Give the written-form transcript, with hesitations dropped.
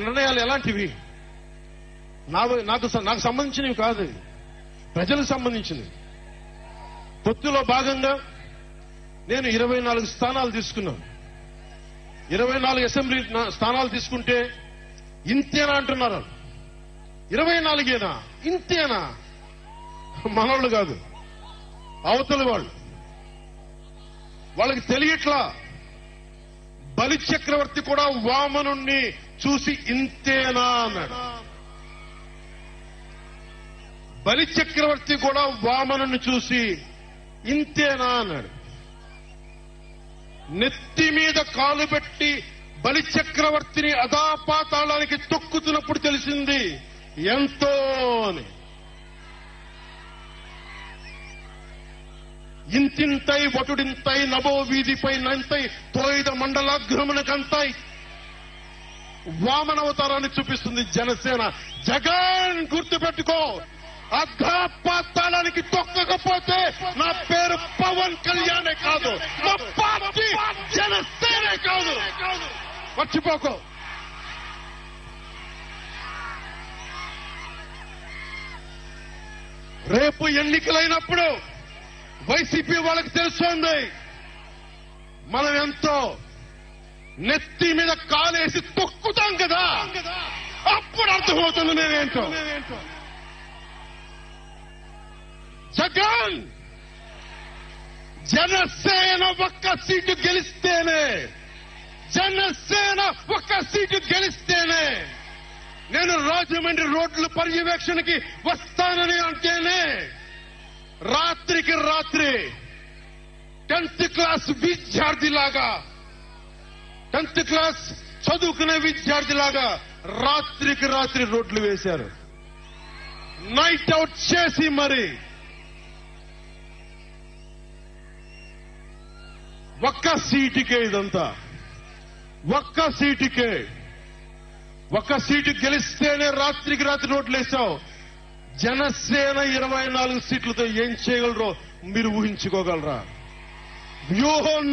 నిర్ణయాలు ఎలాంటివి? నాకు సంబంధించినవి కాదు, ప్రజలకు సంబంధించినవి. పొత్తులో భాగంగా నేను 24 స్థానాలు తీసుకున్నాను. 24 అసెంబ్లీ స్థానాలు తీసుకుంటే ఇంతేనా అంటున్నారు. 24ఏనా? ఇంతేనా? మనోళ్ళు కాదు, అవతలి వాళ్ళకి తెలియట్లా. బలి చక్రవర్తి కూడా వామనుణ్ణి చూసి ఇంతేనా అన్నాడు. బలి చక్రవర్తి కూడా వామనుణ్ణి చూసి ఇంతేనా అన్నాడు. నెత్తి మీద కాలు పెట్టి బలి చక్రవర్తిని అధాపాతాళానికి తొక్కుతున్నప్పుడు తెలిసింది ఎంతో అని. ఇంతింతై వటుడింతై నభో వీధిపై నంతై తోయిద మండలాగ్రమునకంతై వామనవతారాన్ని చూపిస్తుంది జనసేన. జగన్ గుర్తుపెట్టుకో, అధాపాతాళానికి తొక్కకపోతే నా పేరు పవన్ కళ్యాణే కాదు, నా పార్టీ జనసేనే కాదు, మర్చిపోకో. రేపు ఎన్నికలైనప్పుడు వైసీపీ వాళ్ళకి తెలుస్తోంది మనం ఎంతో. నెత్తి మీద కాలేసి తొక్కుతాం కదా, అప్పుడు అర్థమవుతుంది నేనేంటో. జగన్ జనసేన ఒక్క సీటు గెలిస్తేనే, జనసేన ఒక్క సీటు గెలిస్తేనే నేను రాజమండ్రి రోడ్ల పర్యవేక్షణకి వస్తానని అంటేనే రాత్రికి రాత్రి 10th క్లాస్ విద్యార్థిలాగా, 10th క్లాస్ చదువుకునే విద్యార్థిలాగా రాత్రికి రాత్రి రోడ్లు వేశారు. నైట్ అవుట్ చేసి మరి ఒక్క సీటుకే ఇదంతా. ఒక్క సీటు గెలిస్తేనే రాత్రికి రాత్రి రోడ్లు వేశావు. జనసేన 24 సీట్లతో ఏం చేయగలరో మీరు ఊహించుకోగలరా? వ్యూహం